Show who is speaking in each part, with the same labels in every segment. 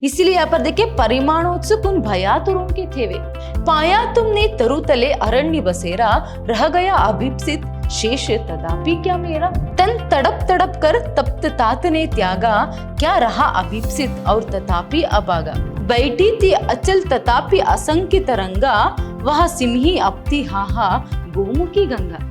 Speaker 1: इसीलिए यहाँ पर देखिए परिमाणोत्सुक उन भयातुरों के थे वे, पाया तुमने तरुतले अरण्य बसेरा, रह गया अभिप्सित शेष तदापि क्या मेरा। तन तड़प तड़प कर तप्त तात ने त्यागा, क्या रहा अभिप्सित और तथापि अभागा। बैठी थी अचल तथापि असंख्य तरंगा, वह सिमही अपती हाहा गोमुखी गंगा।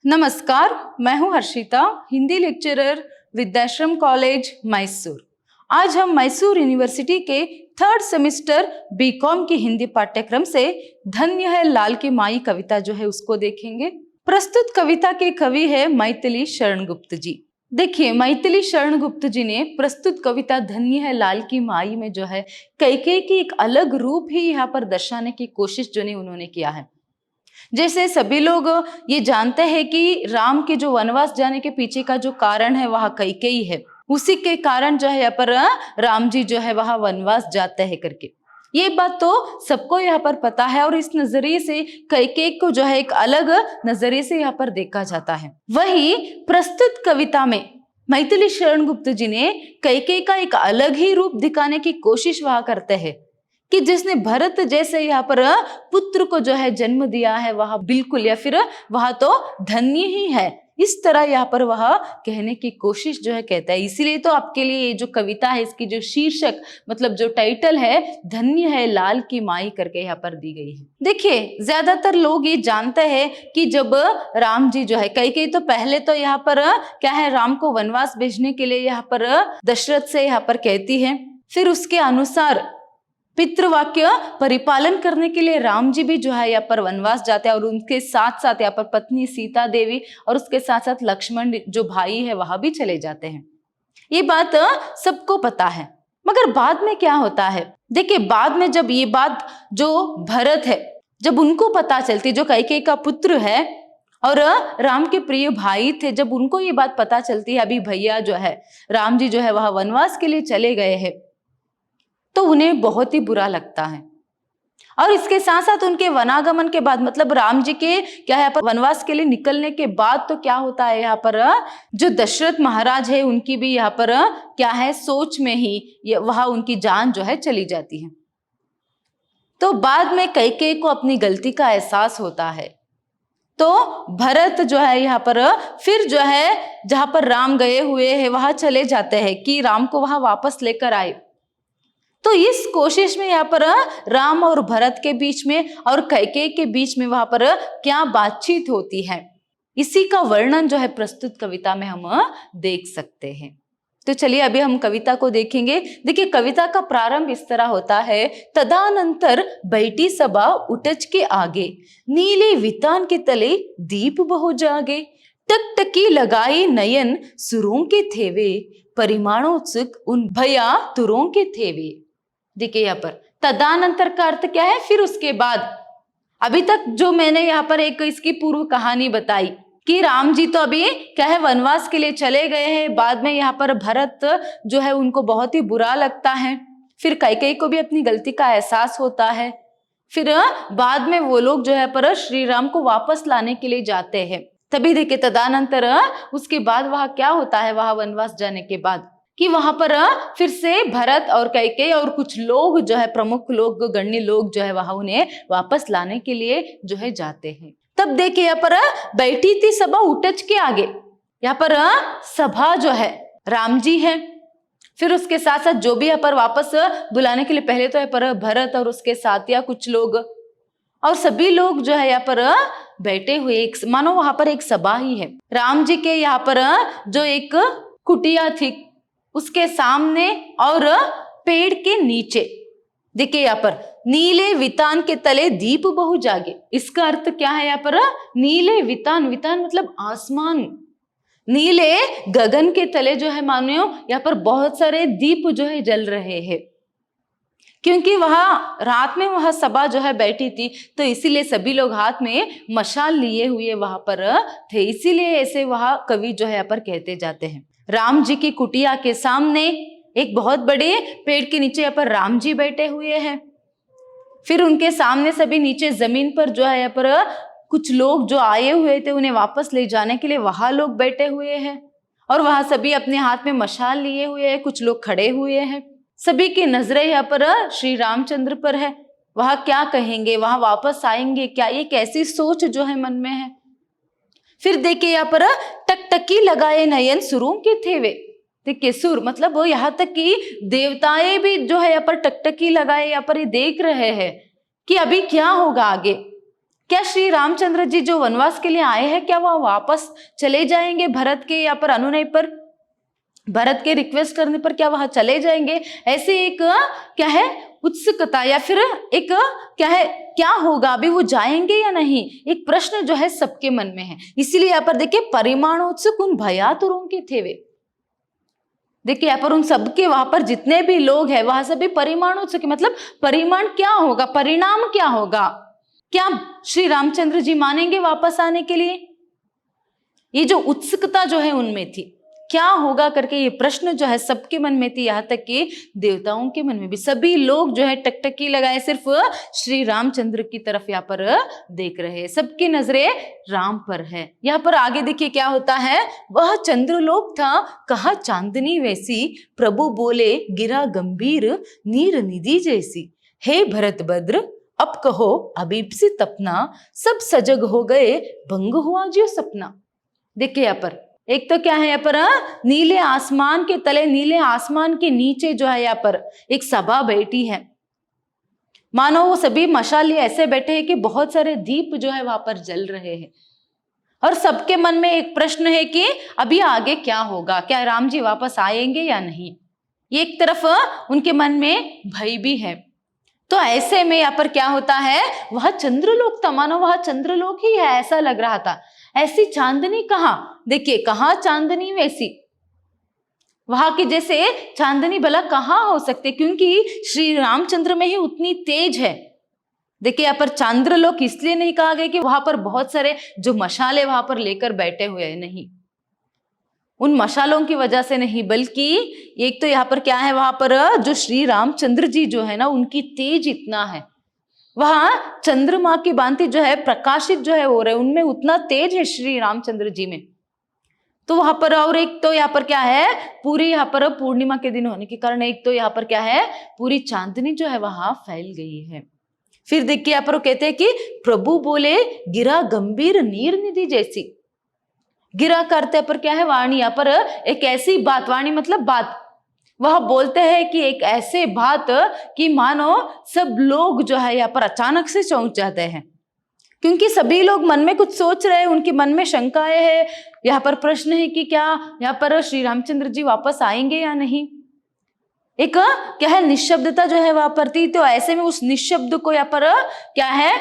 Speaker 1: नमस्कार, मैं हूं हर्षिता, हिंदी लेक्चरर विद्याश्रम कॉलेज मैसूर। आज हम मैसूर यूनिवर्सिटी के 3rd सेमेस्टर बीकॉम की हिंदी पाठ्यक्रम से धन्य है लाल की माई कविता जो है उसको देखेंगे। प्रस्तुत कविता के कवि है मैथिली शरण गुप्त जी। देखिए, मैथिली शरण गुप्त जी ने प्रस्तुत कविता धन्य है लाल की माई में जो है कैकेयी की एक अलग रूप ही यहाँ पर दर्शाने की कोशिश जो ने उन्होंने किया है। जैसे सभी लोग ये जानते हैं कि राम के जो वनवास जाने के पीछे का जो कारण है वह कैकेयी है, उसी के कारण जो है यहाँ पर राम जी जो है वह वनवास जाते हैं करके, ये बात तो सबको यहाँ पर पता है। और इस नजरिए से कैकेयी को जो है एक अलग नजरिए से यहाँ पर देखा जाता है। वही प्रस्तुत कविता में मैथिली शरण गुप्त जी ने कैकेयी का एक अलग ही रूप दिखाने की कोशिश वह करते हैं कि जिसने भरत जैसे यहाँ पर पुत्र को जो है जन्म दिया है वह बिल्कुल या फिर वह तो धन्य ही है, इस तरह यहाँ पर वह कहने की कोशिश जो है कहता है। इसीलिए तो आपके लिए ये जो कविता है इसकी जो शीर्षक मतलब जो टाइटल है धन्य है लाल की माई करके यहाँ पर दी गई है। देखिए, ज्यादातर लोग ये जानते हैं कि जब राम जी जो है कैकेयी तो पहले तो यहाँ पर क्या है राम को वनवास भेजने के लिए यहाँ पर दशरथ से यहाँ पर कहती है, फिर उसके अनुसार पितृवाक्य परिपालन करने के लिए राम जी भी जो है यहाँ पर वनवास जाते हैं और उनके साथ साथ यहाँ पर पत्नी सीता देवी और उसके साथ साथ लक्ष्मण जो भाई है वह भी चले जाते हैं। ये बात सबको पता है। मगर बाद में क्या होता है, देखिए बाद में जब ये बात जो भरत है जब उनको पता चलती, जो कैकेयी का पुत्र है और राम के प्रिय भाई थे, जब उनको ये बात पता चलती है अभी भैया जो है राम जी जो है वह वनवास के लिए चले गए हैं, तो उन्हें बहुत ही बुरा लगता है। और इसके साथ साथ उनके वनागमन के बाद मतलब राम जी के क्या है पर वनवास के लिए निकलने के बाद तो क्या होता है यहाँ पर जो दशरथ महाराज है उनकी भी यहाँ पर क्या है सोच में ही वह उनकी जान जो है चली जाती है। तो बाद में कैकेयी को अपनी गलती का एहसास होता है, तो भरत जो है यहाँ पर फिर जो है जहां पर राम गए हुए हैं वहां चले जाते हैं कि राम को वहां वापस लेकर आए। तो इस कोशिश में यहाँ पर राम और भरत के बीच में और कैकेयी के बीच में वहां पर क्या बातचीत होती है, इसी का वर्णन जो है प्रस्तुत कविता में हम देख सकते हैं। तो चलिए अभी हम कविता को देखेंगे। देखिए, कविता का प्रारंभ इस तरह होता है, तदानंतर बैठी सभा उठच के आगे, नीले वितान के तले दीप बहु जागे, टकटकी लगाई नयन सुरों के थेवे, परिमाणोत्सुक उन भया तुरों के थेवे। देखिए यहाँ पर तदानंतर का अर्थ क्या है, फिर उसके बाद। अभी तक जो मैंने यहाँ पर एक इसकी पूर्व कहानी बताई कि राम जी तो अभी क्या है वनवास के लिए चले गए हैं, बाद में यहाँ पर भरत जो है उनको बहुत ही बुरा लगता है, फिर कैकेयी को भी अपनी गलती का एहसास होता है, फिर बाद में वो लोग जो है पर श्री राम को वापस लाने के लिए जाते हैं। तभी देखिए तदानंतर उसके बाद वहां क्या होता है, वहां वनवास जाने के बाद कि वहां पर फिर से भरत और कैकेयी और कुछ लोग जो है प्रमुख लोग गण्य लोग जो है वहां उन्हें वापस लाने के लिए जो है जाते हैं। तब देखिए यहाँ पर बैठी थी सभा उठच के आगे, यहाँ पर सभा जो है राम जी है, फिर उसके साथ साथ जो भी यहाँ पर वापस बुलाने के लिए पहले तो यहाँ पर भरत और उसके साथ या कुछ लोग और सभी लोग जो है यहाँ पर बैठे हुए एक मानो वहां पर एक सभा ही है। राम जी के यहाँ पर जो एक कुटिया थी उसके सामने और पेड़ के नीचे देखिए यहाँ पर नीले वितान के तले दीप बहु जागे। इसका अर्थ क्या है यहाँ पर, नीले वितान, वितान मतलब आसमान, नीले गगन के तले जो है मानो यहाँ पर बहुत सारे दीप जो है जल रहे हैं, क्योंकि वहां रात में वह सभा जो है बैठी थी तो इसीलिए सभी लोग हाथ में मशाल लिए हुए वहां पर थे, इसीलिए ऐसे वह कवि जो है यहाँ पर कहते जाते हैं। राम जी की कुटिया के सामने एक बहुत बड़े पेड़ के नीचे यहाँ पर राम जी बैठे हुए हैं, फिर उनके सामने सभी नीचे जमीन पर जो है यहाँ पर कुछ लोग जो आए हुए थे उन्हें वापस ले जाने के लिए वहां लोग बैठे हुए हैं और वहां सभी अपने हाथ में मशाल लिए हुए हैं, कुछ लोग खड़े हुए हैं। सभी की नजरें यहाँ पर श्री रामचंद्र पर है। वहां क्या कहेंगे, वहां वापस आएंगे क्या, ये कैसी सोच जो है मन में है। फिर देखिए यहाँ पर टकटकी लगाए नयन सुरों के थे वे। देखिए सुर मतलब वो, यहाँ तक कि देवताएं भी जो है यहाँ पर टकटकी लगाए यहाँ पर ये देख रहे हैं कि अभी क्या होगा आगे। क्या श्री रामचंद्र जी जो वनवास के लिए आए हैं क्या वह वापस चले जाएंगे भरत के यहाँ पर अनुनय पर, भरत के रिक्वेस्ट करने पर क्या वहां चले जाएंगे? ऐसे एक क्या है उत्सुकता या फिर एक क्या है, क्या होगा अभी वो जाएंगे या नहीं, एक प्रश्न जो है सबके मन में है। इसीलिए यहाँ पर देखिए परिमाणोत्सुक उन भयातुरों के थे वे। देखिए यहाँ पर उन सबके, वहां पर जितने भी लोग हैं वहां सभी परिमाणोत्सुक, मतलब परिमाण क्या होगा, परिणाम क्या होगा, क्या श्री रामचंद्र जी मानेंगे वापस आने के लिए, ये जो उत्सुकता जो है उनमें थी, क्या होगा करके ये प्रश्न जो है सबके मन में थी। यहाँ तक कि देवताओं के मन में भी सभी लोग जो है टकटकी लगाए सिर्फ श्री रामचंद्र की तरफ यहाँ पर देख रहे हैं, सबकी नजरें राम पर है। यहाँ पर आगे देखिए क्या होता है, वह चंद्रलोक था कहा चांदनी वैसी, प्रभु बोले गिरा गंभीर नीर निधि जैसी, हे भरत भद्र अब कहो अभीप्सित अपना, सब सजग हो गए भंग हुआ जो सपना। देखिए यहाँ पर एक तो क्या है, यहाँ पर नीले आसमान के तले, नीले आसमान के नीचे जो है यहाँ पर एक सभा बैठी है, मानो वो सभी मशाल ऐसे बैठे हैं कि बहुत सारे दीप जो है वहां पर जल रहे हैं और सबके मन में एक प्रश्न है कि अभी आगे क्या होगा, क्या राम जी वापस आएंगे या नहीं। एक तरफ उनके मन में भय भी है। तो ऐसे में यहाँ पर क्या होता है, वह चंद्रलोक था, मानो वह चंद्रलोक ही है ऐसा लग रहा था। ऐसी चांदनी कहाँ, देखिए कहाँ चांदनी वैसी, वहां की जैसे चांदनी भला कहाँ हो सकती, क्योंकि श्री रामचंद्र में ही उतनी तेज है। देखिए यहाँ पर चंद्रलोक इसलिए नहीं कहा गया कि वहां पर बहुत सारे जो मशाले वहां पर लेकर बैठे हुए हैं, नहीं, उन मशालों की वजह से नहीं, बल्कि एक तो यहाँ पर क्या है, वहां पर जो श्री रामचंद्र जी जो है ना उनकी तेज इतना है, वहां चंद्रमा की भांति जो है प्रकाशित जो है हो रहे, उनमें उतना तेज है श्री रामचंद्र जी में। तो वहां पर और एक तो यहाँ पर क्या है, पूरी यहाँ पर पूर्णिमा के दिन होने के कारण एक तो यहाँ पर क्या है, पूरी चांदनी जो है वहां फैल गई है। फिर देखिए यहाँ पर वो कहते हैं कि प्रभु बोले गिरा गंभीर नीर निधि जैसी, गिरा करते पर क्या है वाणी, यहाँ पर एक ऐसी बात, वाणी मतलब बात, वह बोलते हैं कि एक ऐसे बात कि मानो सब लोग जो है यहाँ पर अचानक से चौंक जाते हैं, क्योंकि सभी लोग मन में कुछ सोच रहे हैं, उनके मन में शंकाएं हैं, यहाँ पर प्रश्न है कि क्या यहाँ पर श्री रामचंद्र जी वापस आएंगे या नहीं। एक क्या है निशब्दता जो है वहां पर थी। तो ऐसे में उस निशब्द को यहाँ पर क्या है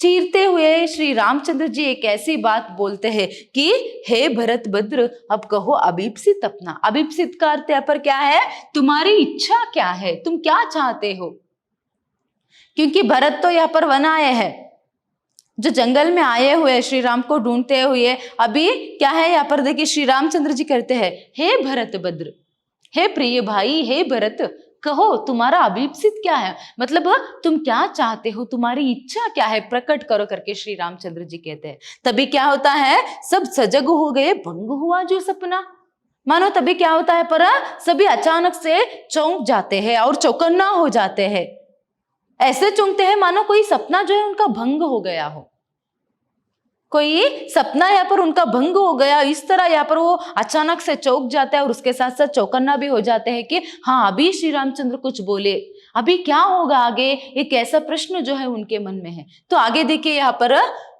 Speaker 1: चीरते हुए श्री रामचंद्र जी एक ऐसी बात बोलते हैं कि हे भरत भद्र अब कहो अभीप्सित अपना। अभीप्सित का अर्थ यहाँ पर क्या है, तुम्हारी इच्छा क्या है, तुम क्या चाहते हो। क्योंकि भरत तो यहाँ पर वन आए हैं, जो जंगल में आए हुए श्री राम को ढूंढते हुए। अभी क्या है यहाँ पर देखिए श्री रामचंद्र जी कहते हैं हे भरत भद्र, हे प्रिय भाई, हे भरत कहो तुम्हारा अभीप्सित क्या है, मतलब तुम क्या चाहते हो, तुम्हारी इच्छा क्या है, प्रकट करो करके श्री रामचंद्र जी कहते हैं। तभी क्या होता है, सब सजग हो गए भंग हुआ जो सपना। मानो तभी क्या होता है पर सभी अचानक से चौंक जाते हैं और चौकन्ना हो जाते हैं। ऐसे चौंकते हैं मानो कोई सपना जो है उनका भंग हो गया हो, कोई सपना यहाँ पर उनका भंग हो गया, इस तरह यहाँ पर वो अचानक से चौंक जाता है और उसके साथ साथ चौकन्ना भी हो जाते हैं कि हाँ अभी श्री रामचंद्र कुछ बोले, अभी क्या होगा आगे, एक ऐसा प्रश्न जो है उनके मन में है। तो आगे देखिए यहाँ पर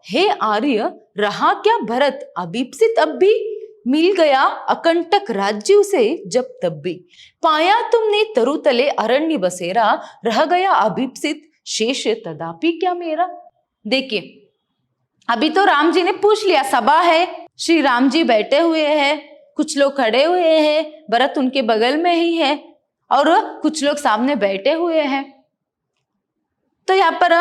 Speaker 1: हे आर्य रहा क्या भरत अभीप्सित अब भी, मिल गया अकंटक राज्य उसे जब तब भी, पाया तुमने तरुतले अरण्य बसेरा, रह गया अभीप्सित शेष तदापि क्या मेरा। देखिए अभी तो राम जी ने पूछ लिया, सभा है, श्री राम जी बैठे हुए हैं, कुछ लोग खड़े हुए हैं, भरत उनके बगल में ही है और कुछ लोग सामने बैठे हुए हैं। तो यहाँ पर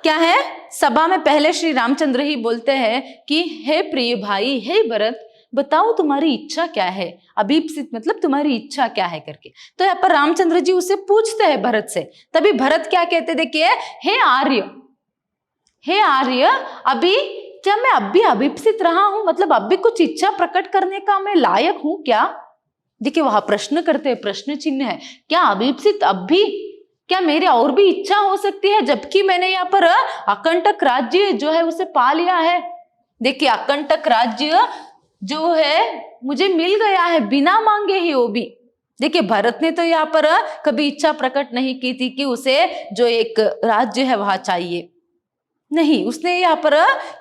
Speaker 1: क्या है, सभा में पहले श्री रामचंद्र ही बोलते हैं कि हे प्रिय भाई, हे भरत बताओ तुम्हारी इच्छा क्या है, अभीप्सित मतलब तुम्हारी इच्छा क्या है करके। तो यहाँ पर रामचंद्र जी उससे पूछते हैं भरत से। तभी भरत क्या कहते देखिए, हे आर्य, हे आर्य, अभी क्या मैं अब भी अभिप्सित रहा हूं, मतलब अब भी कुछ इच्छा प्रकट करने का मैं लायक हूं क्या? देखिए वहां प्रश्न करते हैं, प्रश्न चिन्ह है, क्या अभिप्सित अब भी, क्या मेरी और भी इच्छा हो सकती है, जबकि मैंने यहाँ पर अकंटक राज्य जो है उसे पा लिया है। देखिए अकंटक राज्य जो है मुझे मिल गया है बिना मांगे ही, वो भी। देखिए भरत ने तो यहाँ पर कभी इच्छा प्रकट नहीं की थी कि उसे जो एक राज्य है वहां चाहिए, नहीं, उसने यहाँ पर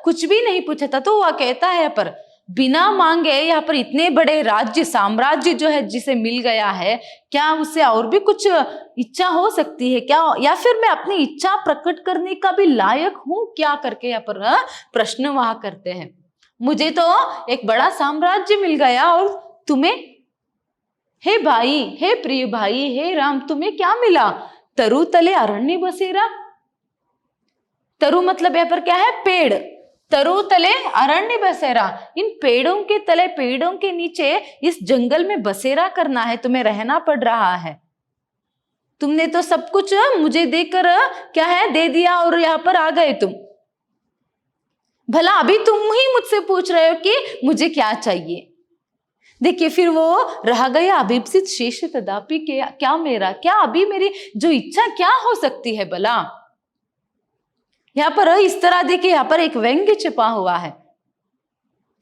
Speaker 1: कुछ भी नहीं पूछा था। तो वह कहता है यहाँ पर बिना मांगे यहाँ पर इतने बड़े राज्य, साम्राज्य जो है जिसे मिल गया है, क्या उससे और भी कुछ इच्छा हो सकती है क्या, या फिर मैं अपनी इच्छा प्रकट करने का भी लायक हूं क्या, करके यहाँ पर प्रश्न वहां करते हैं। मुझे तो एक बड़ा साम्राज्य मिल गया, और तुम्हें, हे भाई, हे प्रिय भाई, हे राम, तुम्हें क्या मिला? तरु तले अरण्य बसेरा। तरु मतलब यहाँ पर क्या है? पेड़। तरु तले अरण्य बसेरा, इन पेड़ों के तले, पेड़ों के नीचे इस जंगल में बसेरा करना है, तुम्हें रहना पड़ रहा है। तुमने तो सब कुछ मुझे देकर क्या है दे दिया, और यहाँ पर आ गए तुम। भला अभी तुम ही मुझसे पूछ रहे हो कि मुझे क्या चाहिए। देखिए फिर वो रह गया अभिप्सित शेष तदापि क्या मेरा, क्या अभी मेरी जो इच्छा क्या हो सकती है भला। यहाँ पर इस तरह देखिए, यहाँ पर एक व्यंग्य छिपा हुआ है।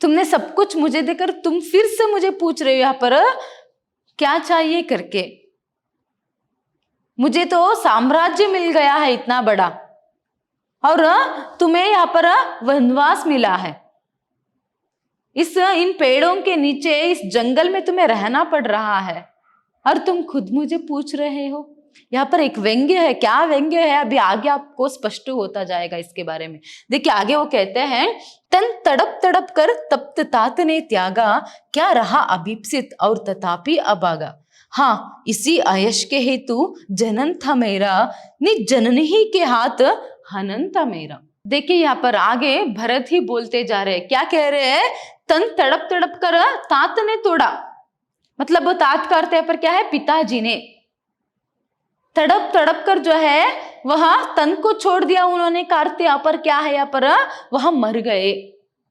Speaker 1: तुमने सब कुछ मुझे देकर तुम फिर से मुझे पूछ रहे हो यहाँ पर क्या चाहिए करके। मुझे तो साम्राज्य मिल गया है इतना बड़ा, और तुम्हें यहाँ पर वनवास मिला है। इन पेड़ों के नीचे, इस जंगल में तुम्हें रहना पड़ रहा है, और तुम खुद मुझे पूछ रहे हो। यहाँ पर एक व्यंग्य है। क्या व्यंग्य है अभी आगे आपको स्पष्ट होता जाएगा इसके बारे में। देखिए आगे वो कहते हैं, तन तड़प तड़प कर तप्त तात ने त्यागा, क्या रहा अभिप्सित और तथापि अभागा। हाँ, इसी आयश के हेतु जनन था मेरा, निज जननी ही के हाथ हनन था मेरा। देखिए यहाँ पर आगे भरत ही बोलते जा रहे हैं। क्या कह रहे हैं? तन तड़प तड़प कर तात ने तोड़ा, मतलब वो तात का अर्थ यहाँ पर क्या है? पिताजी ने। तड़प तड़प कर जो है वह तन को छोड़ दिया उन्होंने, का अर्थ यहाँ पर क्या है? यहाँ पर वह मर गए,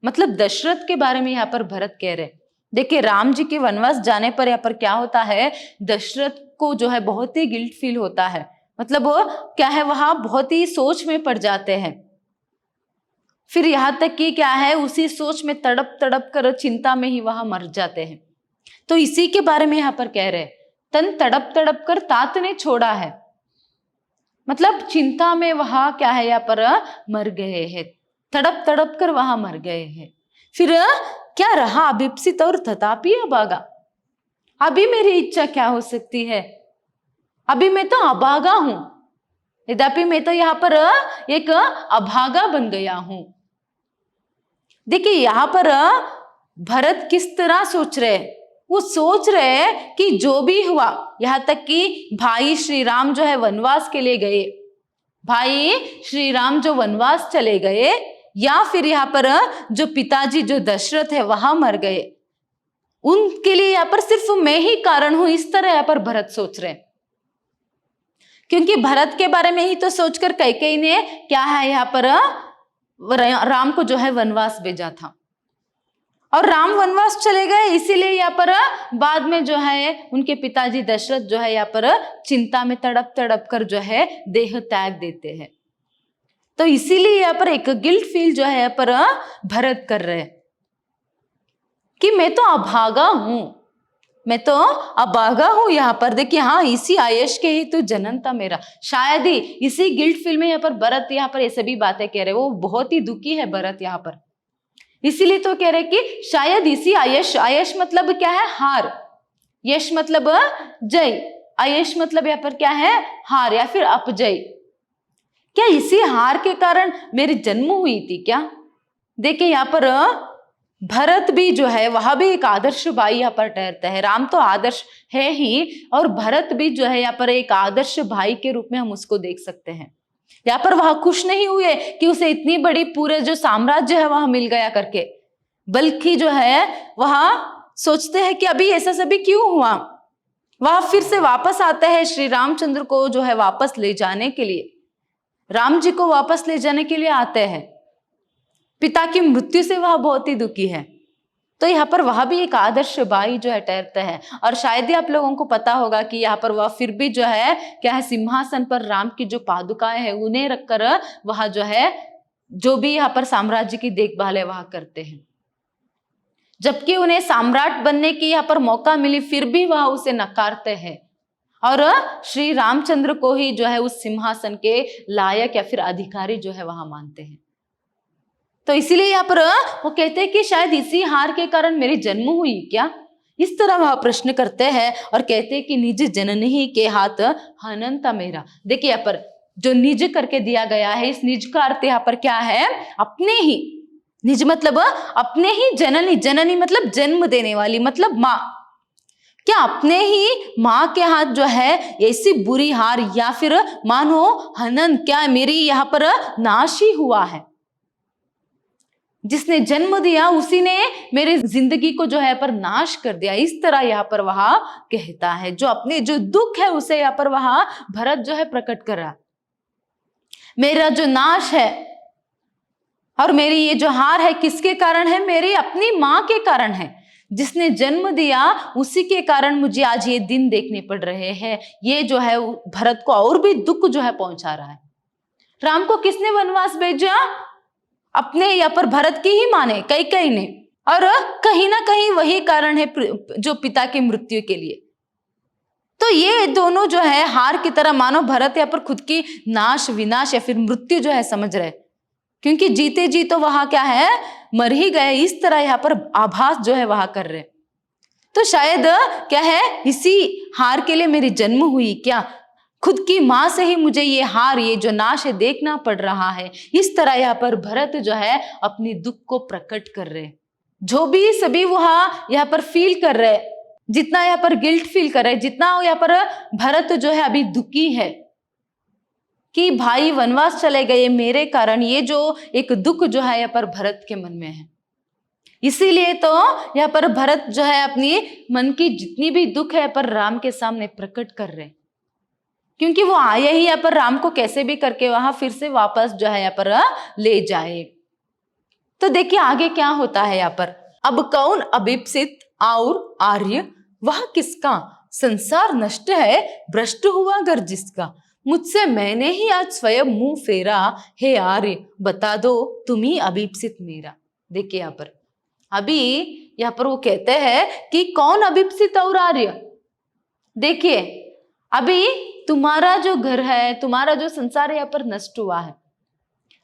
Speaker 1: मतलब दशरथ के बारे में यहाँ पर भरत कह रहे। देखिए राम जी के वनवास जाने पर यहाँ पर क्या होता है, दशरथ को जो है बहुत ही गिल्ट फील होता है, मतलब वो क्या है, वहां बहुत ही सोच में पड़ जाते हैं। फिर यहाँ तक कि क्या है, उसी सोच में तड़प तड़प कर चिंता में ही वहां मर जाते हैं। तो इसी के बारे में यहाँ पर कह रहे, तन तड़प तड़प कर तात ने छोड़ा है, मतलब चिंता में वहां क्या है, यहाँ पर मर गए हैं, तड़प तड़प कर वहां मर गए हैं। फिर क्या रहा अभिप्सित और तथापि अभागा, अभी मेरी इच्छा क्या हो सकती है? अभी मैं तो अभागा हूं, यद्यपि मैं तो यहाँ पर एक अभागा बन गया हूं। देखिए यहाँ पर भरत किस तरह सोच रहे, वो सोच रहे कि जो भी हुआ, यहाँ तक कि भाई श्री राम जो है वनवास के लिए गए, भाई श्री राम जो वनवास चले गए, या फिर यहाँ पर जो पिताजी जो दशरथ है वहां मर गए, उनके लिए यहाँ पर सिर्फ मैं ही कारण हूं, इस तरह यहाँ पर भरत सोच रहे। क्योंकि भरत के बारे में ही तो सोचकर कैकेयी ने क्या है यहाँ पर राम को जो है वनवास भेजा था, और राम वनवास चले गए, इसीलिए यहाँ पर बाद में जो है उनके पिताजी दशरथ जो है यहाँ पर चिंता में तड़प तड़प कर जो है देह त्याग देते हैं। तो इसीलिए यहाँ पर एक गिल्ट फील जो है यहाँ पर भरत कर रहे कि मैं तो अभागा हूं, मैं तो अभागा हूं यहाँ पर। देखिए हाँ, इसी आयश के ही तो जनन था मेरा, शायद ही इसी गिल्ट फील में यहाँ पर भरत यहाँ पर ये सभी बातें कह रहे। वो बहुत ही दुखी है भरत यहाँ पर, इसीलिए तो कह रहे कि शायद इसी आयश, आयश मतलब क्या है? हार, यश मतलब जय, आयश मतलब यहाँ पर क्या है? हार या फिर अपजय। क्या इसी हार के कारण मेरी जन्म हुई थी क्या? देखिए यहाँ पर भरत भी जो है वह भी एक आदर्श भाई यहाँ पर ठहरता है। राम तो आदर्श है ही, और भरत भी जो है यहाँ पर एक आदर्श भाई के रूप में हम उसको देख सकते हैं। यहाँ पर वह खुश नहीं हुए कि उसे इतनी बड़ी पूरे जो साम्राज्य है वह मिल गया करके, बल्कि जो है वह सोचते हैं कि अभी ऐसा सभी क्यों हुआ। वह फिर से वापस आते हैं श्री रामचंद्र को जो है वापस ले जाने के लिए। राम जी को वापस ले जाने के लिए आते हैं। पिता की मृत्यु से वह बहुत ही दुखी है। तो यहाँ पर वह भी एक आदर्श भाई जो है ठहरते हैं। और शायद ही आप लोगों को पता होगा कि यहाँ पर वह फिर भी जो है क्या है, सिंहासन पर राम की जो पादुकाएं हैं उन्हें रखकर वह जो है जो भी यहाँ पर साम्राज्य की देखभाल है वह करते हैं। जबकि उन्हें सम्राट बनने की यहाँ पर मौका मिली फिर भी वह उसे नकारते हैं और श्री रामचंद्र को ही जो है उस सिंहासन के लायक या फिर अधिकारी जो है वहां मानते हैं। तो इसीलिए यहाँ पर वो कहते हैं कि शायद इसी हार के कारण मेरी जन्म हुई क्या, इस तरह वह प्रश्न करते हैं और कहते हैं कि निज जननी के हाथ हनंता मेरा। देखिए यहाँ पर जो निज करके दिया गया है, इस निज का अर्थ यहाँ पर क्या है, अपने ही। निज मतलब अपने ही जननी, जननी मतलब जन्म देने वाली, मतलब माँ। क्या अपने ही माँ के हाथ जो है ऐसी बुरी हार या फिर मानो हनन, क्या मेरी यहाँ पर नाश ही हुआ है। जिसने जन्म दिया उसी ने मेरी जिंदगी को जो है पर नाश कर दिया, इस तरह यहाँ पर वह कहता है। जो अपने जो दुख है उसे यहाँ पर वह भरत जो है प्रकट कर रहा। मेरा जो नाश है और मेरी ये जो हार है किसके कारण है, मेरी अपनी माँ के कारण है। जिसने जन्म दिया उसी के कारण मुझे आज ये दिन देखने पड़ रहे हैं। ये जो है भरत को और भी दुख जो है पहुंचा रहा है। राम को किसने वनवास भेजा, अपने यहाँ पर भरत की ही माने कैकेयी ने, और कहीं ना कहीं वही कारण है जो पिता की मृत्यु के लिए। तो ये दोनों जो है हार की तरह मानो भरत यहाँ पर खुद की नाश विनाश या फिर मृत्यु जो है समझ रहे, क्योंकि जीते जी तो वहां क्या है मर ही गए, इस तरह यहाँ पर आभास जो है वहां कर रहे। तो शायद क्या है इसी हार के लिए मेरी जन्म हुई क्या, खुद की माँ से ही मुझे ये हार, ये जो नाश है देखना पड़ रहा है। इस तरह यहाँ पर भरत जो है अपनी दुख को प्रकट कर रहे। जो भी सभी वहां यहाँ पर फील कर रहे, जितना यहाँ पर गिल्ट फील कर रहे, जितना यहाँ पर भरत जो है अभी दुखी है कि भाई वनवास चले गए मेरे कारण, ये जो एक दुख जो है यहाँ पर भरत के मन में है। इसीलिए तो यहाँ पर भरत जो है अपनी मन की जितनी भी दुख है पर राम के सामने प्रकट कर रहे, क्योंकि वो आए ही यहाँ पर राम को कैसे भी करके वहां फिर से वापस जो है यहाँ पर ले जाए। तो देखिए आगे क्या होता है यहाँ पर, अब कौन अभिप्सित और आर्य, वह किसका संसार नष्ट है, भ्रष्ट हुआ घर जिसका, मुझसे मैंने ही आज स्वयं मुंह फेरा, हे आर्य बता दो तुम ही अभिप्सित मेरा। देखिए यहाँ पर अभी यहाँ पर वो कहते हैं कि कौन अभिप्सित और आर्य। देखिए अभी तुम्हारा जो घर है, तुम्हारा जो संसार यहाँ पर नष्ट हुआ है,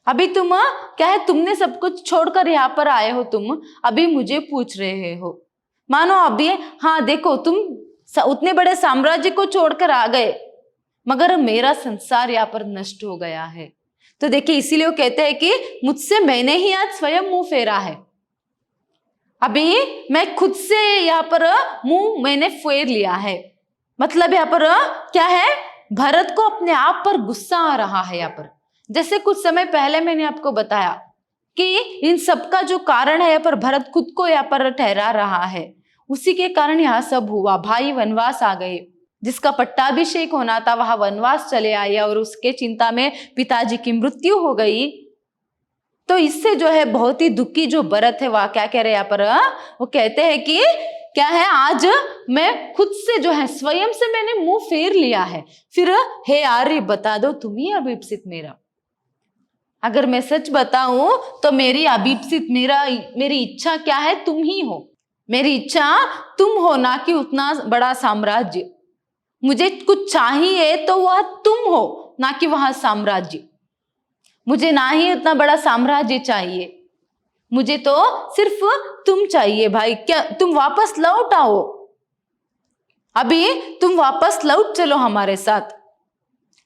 Speaker 1: अभी तुम क्या है, तुमने सब कुछ छोड़कर यहाँ पर आए हो, तुम अभी मुझे पूछ रहे हो। मानो अभी हाँ देखो तुम उतने बड़े साम्राज्य को छोड़कर आ गए, मगर मेरा संसार यहाँ पर नष्ट हो गया है। तो देखिए इसीलिए वो कहते हैं कि मुझसे मैंने ही आज स्वयं मुंह फेरा है। अभी मैं खुद से यहाँ पर मुंह मैंने फेर लिया है, मतलब यहाँ पर क्या है, भरत को अपने आप पर गुस्सा आ रहा है। यहाँ पर जैसे कुछ समय पहले मैंने आपको बताया कि इन सब का जो कारण है यहाँ पर भरत खुद को यहाँ पर ठहरा रहा है, उसी के कारण यहाँ सब हुआ। भाई वनवास आ गए, जिसका पट्टाभिषेक होना था वह वनवास चले आए और उसके चिंता में पिताजी की मृत्यु हो गई। तो इससे जो है बहुत ही दुखी जो भरत है वह क्या कह रहे हैं यहाँ पर, वो कहते हैं कि क्या है, आज मैं खुद से जो है स्वयं से मैंने मुंह फेर लिया है, फिर हे आर्य बता दो तुम ही अभिप्सित मेरा। अगर मैं सच बताऊं तो मेरी अभिप्सित मेरी इच्छा क्या है, तुम ही हो। मेरी इच्छा तुम हो, ना कि उतना बड़ा साम्राज्य। मुझे कुछ चाहिए तो वह तुम हो, ना कि वह साम्राज्य। मुझे ना ही उतना बड़ा साम्राज्य चाहिए, मुझे तो सिर्फ तुम चाहिए। भाई क्या तुम वापस लौट आओ, अभी तुम वापस लौट चलो हमारे साथ।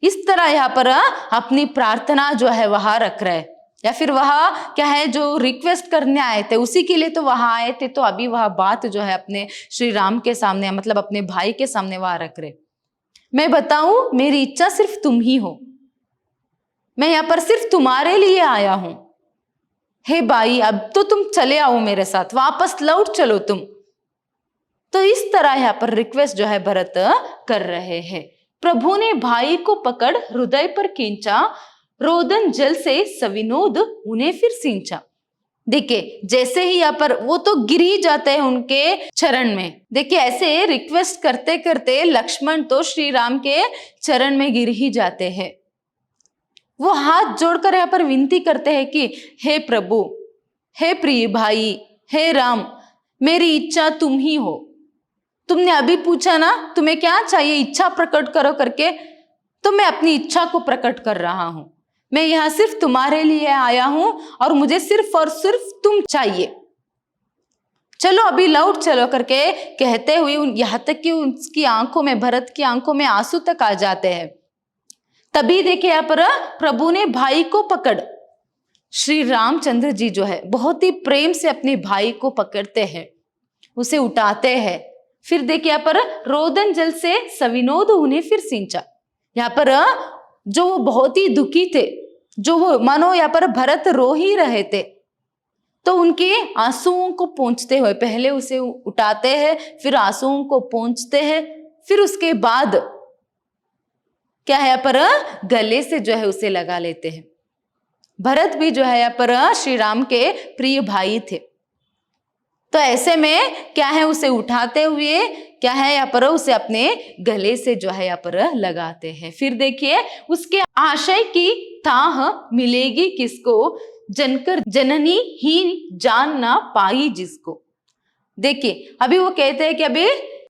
Speaker 1: इस तरह यहाँ पर अपनी प्रार्थना जो है वहां रख रहे, या फिर वह क्या है जो रिक्वेस्ट करने आए थे उसी के लिए तो वहां आए थे। तो अभी वह बात जो है अपने श्री राम के सामने, मतलब अपने भाई के सामने वहां रख रहे। मैं बताऊं मेरी इच्छा सिर्फ तुम ही हो, मैं यहाँ पर सिर्फ तुम्हारे लिए आया हूं। हे भाई अब तो तुम चले आओ मेरे साथ, वापस लौट चलो तुम। तो इस तरह यहाँ पर रिक्वेस्ट जो है भरत कर रहे हैं। प्रभु ने भाई को पकड़ हृदय पर खींचा, रोदन जल से सविनोद उन्हें फिर सींचा। देखिए जैसे ही यहाँ पर वो तो गिर ही जाते हैं उनके चरण में। देखिए ऐसे रिक्वेस्ट करते करते लक्ष्मण तो श्री राम के चरण में गिर ही जाते हैं। वो हाथ जोड़कर यहाँ पर विनती करते हैं कि हे प्रभु, हे प्रिय भाई, हे राम, मेरी इच्छा तुम ही हो। तुमने अभी पूछा ना तुम्हें क्या चाहिए, इच्छा प्रकट करो करके, तो मैं अपनी इच्छा को प्रकट कर रहा हूं। मैं यहाँ सिर्फ तुम्हारे लिए आया हूं और मुझे सिर्फ और सिर्फ तुम चाहिए। चलो अभी लौट चलो करके कहते हुए यहाँ तक कि उसकी आंखों में, भरत की आंखों में आंसू तक आ जाते हैं। तभी देखिए यहाँ पर प्रभु ने भाई को पकड़, श्री रामचंद्र जी जो है बहुत ही प्रेम से अपने भाई को पकड़ते हैं, उसे उठाते हैं। फिर देखिए यहाँ पर रोदन जल से सविनोद उन्हें फिर सींचा। यहाँ पर जो वो बहुत ही दुखी थे, जो वो मानो यहाँ पर भरत रो ही रहे थे, तो उनके आंसुओं को पोंछते हुए पहले उसे उठाते हैं, फिर आंसुओं को पोंछते हैं, फिर उसके बाद क्या है यहाँ पर गले से जो है उसे लगा लेते हैं। भरत भी जो है यहाँ पर श्री राम के प्रिय भाई थे, तो ऐसे में क्या है उसे उठाते हुए क्या है यहाँ पर उसे अपने गले से जो है यहाँ पर लगाते हैं। फिर देखिए उसके आशय की ताह मिलेगी किसको, जनकर जननी ही जान ना पाई जिसको। देखिए अभी वो कहते हैं कि अभी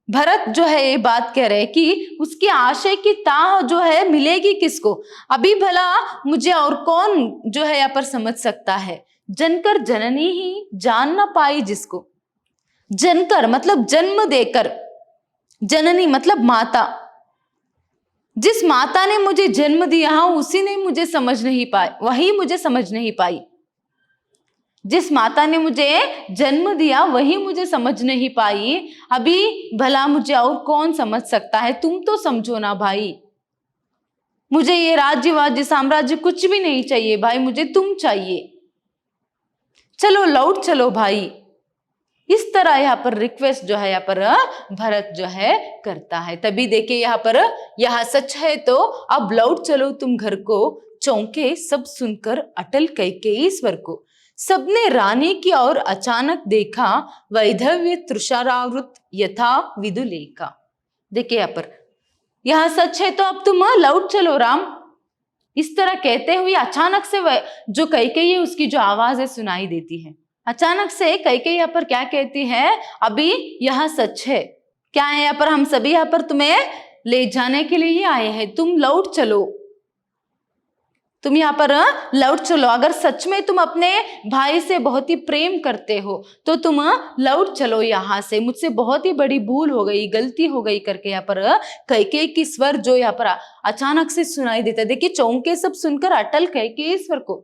Speaker 1: भरत जो है ये बात कह रहे हैं कि उसकी आशय की ताह जो है मिलेगी किसको, अभी भला मुझे और कौन जो है यहाँ पर समझ सकता है। जनकर जननी ही जान ना पाई जिसको। जनकर मतलब जन्म देकर, जननी मतलब माता, जिस माता ने मुझे जन्म दिया उसी ने मुझे समझ नहीं पाई, वही मुझे समझ नहीं पाई। जिस माता ने मुझे जन्म दिया वही मुझे समझ नहीं पाई, अभी भला मुझे और कौन समझ सकता है। तुम तो समझो ना भाई, मुझे ये राज्य साम्राज्य कुछ भी नहीं चाहिए भाई, मुझे तुम चाहिए। चलो लौट चलो भाई। इस तरह यहाँ पर रिक्वेस्ट जो है यहाँ पर भरत जो है करता है। तभी देखिए यहाँ पर, यह सच है तो अब लौट चलो तुम घर को, चौंके सब सुनकर अटल कैकेयी स्वर को। सबने रानी की ओर अचानक देखा, वैधव्य तृषारावृत यथा विदुलेखा। देखिए यहाँ पर, यह सच है तो अब तुम लौट चलो राम। इस तरह कहते हुए अचानक से जो कैकेयी है उसकी जो आवाज है सुनाई देती है। अचानक से कैकेयी यहाँ पर क्या कहती है, अभी यह सच है। क्या है यहाँ पर, हम सभी यहाँ पर तुम्हें ले जाने के लिए ही आए हैं, तुम लौट चलो, तुम यहाँ पर लौट चलो। अगर सच में तुम अपने भाई से बहुत ही प्रेम करते हो तो तुम लौट चलो यहाँ से, मुझसे बहुत ही बड़ी भूल हो गई, गलती हो गई करके यहाँ पर कैकेयी की स्वर जो यहाँ पर अचानक से सुनाई देता है। देखिए चौंके सब सुनकर अटल कैकेयी स्वर को,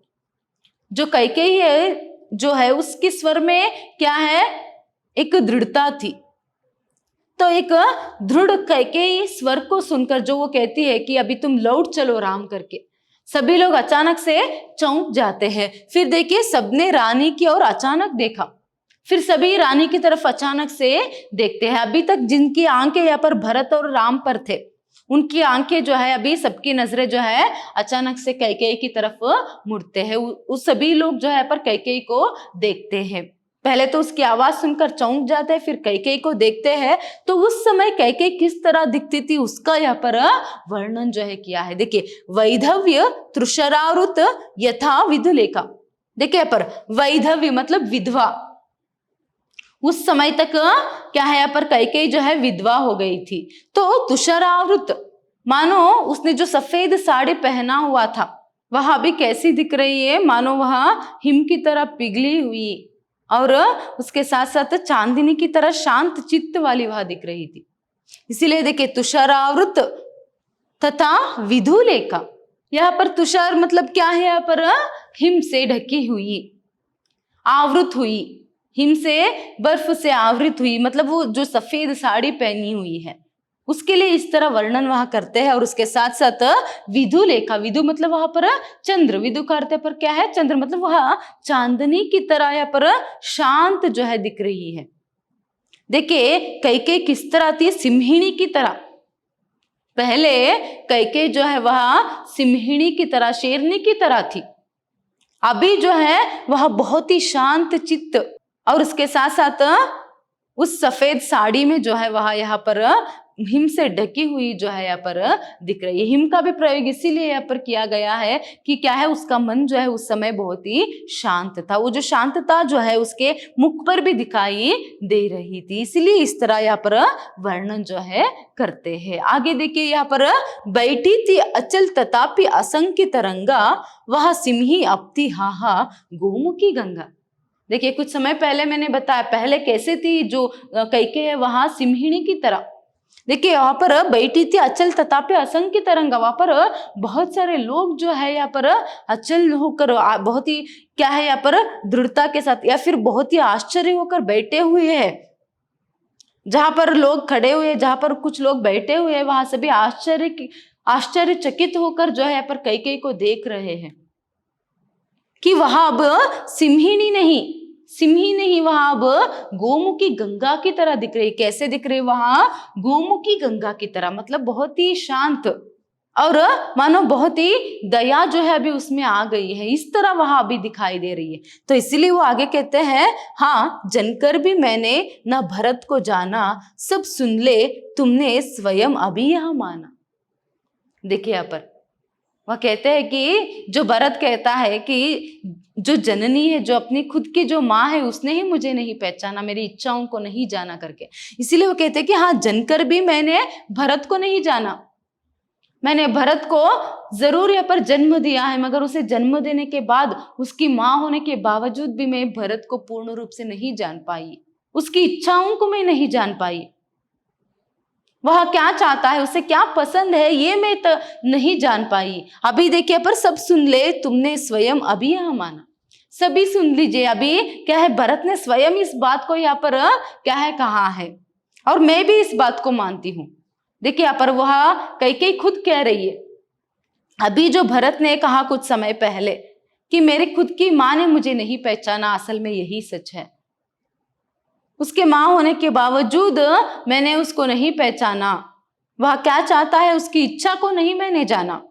Speaker 1: जो कैकेयी है जो है उसके स्वर में क्या है, एक दृढ़ता थी। तो एक दृढ़ कैकेयी स्वर को सुनकर जो वो कहती है कि अभी तुम लौट चलो राम करके, सभी लोग अचानक से चौंक जाते हैं। फिर देखिए सबने रानी की ओर अचानक देखा, फिर सभी रानी की तरफ अचानक से देखते हैं। अभी तक जिनकी आंखें यहाँ पर भरत और राम पर थे, उनकी आंखें जो है अभी सबकी नजरें जो है अचानक से कैकेयी की तरफ मुड़ते हैं। उस सभी लोग जो है पर कैकेयी को देखते हैं। पहले तो उसकी आवाज सुनकर चौंक जाते हैं, फिर कैकेयी को देखते हैं। तो उस समय कैकेयी किस तरह दिखती थी उसका यहाँ पर वर्णन जो है किया है। देखिए वैधव्य तृषारावृत यथा विदुलेखा। देखिए यहाँ पर वैधव्य मतलब विधवा, उस समय तक क्या है यहाँ पर कैकेयी जो है विधवा हो गई थी। तो तुषारावृत मानो उसने जो सफेद साड़ी पहना हुआ था वह अभी कैसी दिख रही है, मानो वह हिम की तरह पिघली हुई और उसके साथ साथ चांदनी की तरह शांत चित्त वाली वह दिख रही थी। इसीलिए देखिए तुषारावृत तथा विधुलेखा। यहाँ पर तुषार मतलब क्या है, यहाँ पर हिम से ढकी हुई, आवृत हुई, हिम से बर्फ से आवृत हुई, मतलब वो जो सफेद साड़ी पहनी हुई है उसके लिए इस तरह वर्णन वहां करते हैं। और उसके साथ साथ विधुलेखा, विधु मतलब वहां पर चंद्र, विधु का अर्थ पर क्या है, चंद्र, मतलब वह चांदनी की तरह यहाँ पर शांत जो है दिख रही है। देखिए कैकेयी किस तरह थी, सिंहिणी की तरह। पहले कैकेयी जो है वह सिंहिणी की तरह, शेरनी की तरह थी। अभी जो है वह बहुत ही शांत चित्त और उसके साथ साथ उस सफेद साड़ी में जो है वह यहाँ पर हिम से ढकी हुई जो है यहाँ पर दिख रही है। हिम का भी प्रयोग इसीलिए यहाँ पर किया गया है कि क्या है, उसका मन जो है उस समय बहुत ही शांत था। वो जो शांतता जो है उसके मुख पर भी दिखाई दे रही थी, इसीलिए इस तरह यहाँ पर वर्णन जो है करते हैं। आगे देखिए यहाँ पर, बैठी थी अचल तथापि असंख्य तरंगा, वह सिमही अपती हाहा गोमुखी गंगा। देखिए कुछ समय पहले मैंने बताया पहले कैसे थी जो कैकेयी है वहां सिमहिणी की तरह। देखिए यहाँ पर बैठी थी अचल तथापि असंख्य तरंगा, वहां पर बहुत सारे लोग जो है यहाँ पर अचल होकर, बहुत ही क्या है यहाँ पर दृढ़ता के साथ या फिर बहुत ही आश्चर्य होकर बैठे हुए हैं। जहां पर लोग खड़े हुए, जहां पर कुछ लोग बैठे हुए हैं, वहां सभी आश्चर्यचकित होकर जो है यहाँ पर कैकेयी को देख रहे हैं कि वह अब सिमही नहीं, वहां अब गोमुखी गंगा की तरह दिख रही। कैसे दिख रही वहां? गोमुखी गंगा की तरह, मतलब बहुत ही शांत और मानो बहुत ही दया जो है अभी उसमें आ गई है, इस तरह वहां अभी दिखाई दे रही है। तो इसीलिए वो आगे कहते हैं, हाँ जनकर भी मैंने न भरत को जाना, सब सुन ले तुमने स्वयं अभी यह माना। देखिए यहाँ पर वह कहते हैं कि जो भरत कहता है कि जो जननी है, जो अपनी खुद की जो माँ है, उसने ही मुझे नहीं पहचाना, मेरी इच्छाओं को नहीं जाना करके। इसीलिए वो कहते हैं कि हाँ जनकर भी मैंने भरत को नहीं जाना, मैंने भरत को जरूर यहाँ पर जन्म दिया है, मगर उसे जन्म देने के बाद उसकी माँ होने के बावजूद भी मैं भरत को पूर्ण रूप से नहीं जान पाई, उसकी इच्छाओं को मैं नहीं जान पाई। वह क्या चाहता है, उसे क्या पसंद है, ये मैं तो नहीं जान पाई। अभी देखिए पर सब सुन ले तुमने स्वयं अभी यह माना, सभी सुन लीजिए। अभी क्या है, भरत ने स्वयं इस बात को यहाँ पर क्या है कहा है और मैं भी इस बात को मानती हूँ। देखिए यहाँ पर वह कैकेयी खुद कह रही है, अभी जो भरत ने कहा कुछ समय पहले कि मेरी खुद की माँ ने मुझे नहीं पहचाना, असल में यही सच है। उसके माँ होने के बावजूद मैंने उसको नहीं पहचाना। वह क्या चाहता है, उसकी इच्छा को नहीं मैंने जाना।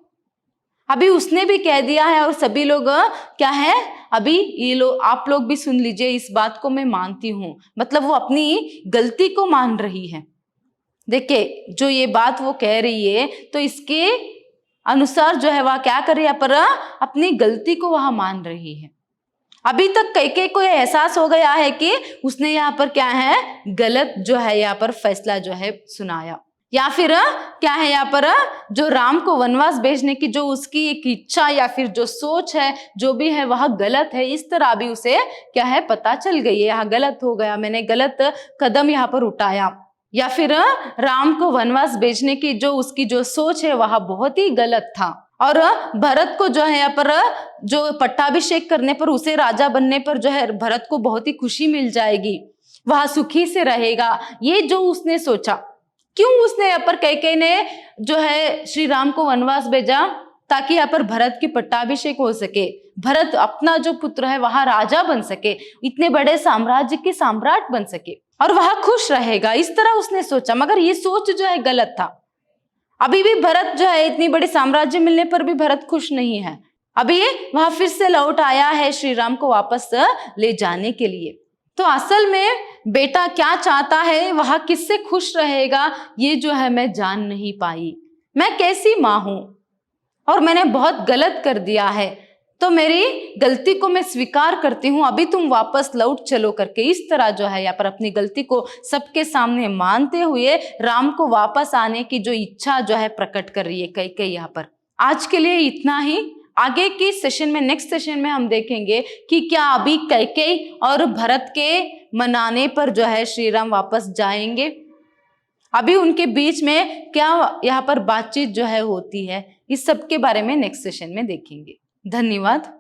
Speaker 1: अभी उसने भी कह दिया है और सभी लोग क्या है, अभी ये लोग, आप लोग भी सुन लीजिए, इस बात को मैं मानती हूँ, मतलब वो अपनी गलती को मान रही है। देखिए जो ये बात वो कह रही है तो इसके अनुसार जो है वह क्या कर रही है, पर अपनी गलती को वह मान रही है। अभी तक कैकेयी को एहसास हो गया है कि उसने यहाँ पर क्या है, गलत जो है यहाँ पर फैसला जो है सुनाया, या फिर क्या है यहाँ पर जो राम को वनवास भेजने की जो उसकी एक इच्छा या फिर जो सोच है, जो भी है वह गलत है। इस तरह भी उसे क्या है पता चल गई है, यहाँ गलत हो गया, मैंने गलत कदम यहाँ पर उठाया, या फिर राम को वनवास भेजने की जो उसकी जो सोच है वह बहुत ही गलत था। और भरत को जो है यहाँ पर जो पट्टाभिषेक करने पर, उसे राजा बनने पर जो है भरत को बहुत ही खुशी मिल जाएगी, वह सुखी से रहेगा, ये जो उसने सोचा। क्यों उसने यहाँ पर कैकेयी ने जो है श्री राम को वनवास भेजा, ताकि यहाँ पर भरत की पट्टाभिषेक हो सके, भरत अपना जो पुत्र है वह राजा बन सके, इतने बड़े साम्राज्य के सम्राट बन सके और वह खुश रहेगा, इस तरह उसने सोचा। मगर ये सोच जो है गलत था। अभी भी भरत जो है, इतनी बड़ी साम्राज्य मिलने पर भी भरत खुश नहीं है। अभी वह फिर से लौट आया है श्री राम को वापस ले जाने के लिए। तो असल में बेटा क्या चाहता है, वह किससे खुश रहेगा, ये जो है मैं जान नहीं पाई। मैं कैसी माँ हूं और मैंने बहुत गलत कर दिया है, तो मेरी गलती को मैं स्वीकार करती हूँ, अभी तुम वापस लौट चलो करके। इस तरह जो है यहाँ पर अपनी गलती को सबके सामने मानते हुए राम को वापस आने की जो इच्छा जो है प्रकट कर रही है कैकेयी यहाँ पर। आज के लिए इतना ही। आगे की सेशन में, नेक्स्ट सेशन में हम देखेंगे कि क्या अभी कैकेयी और भरत के मनाने पर जो है श्री राम वापस जाएंगे, अभी उनके बीच में क्या यहाँ पर बातचीत जो है होती है, इस सब के बारे में नेक्स्ट सेशन में देखेंगे। धन्यवाद।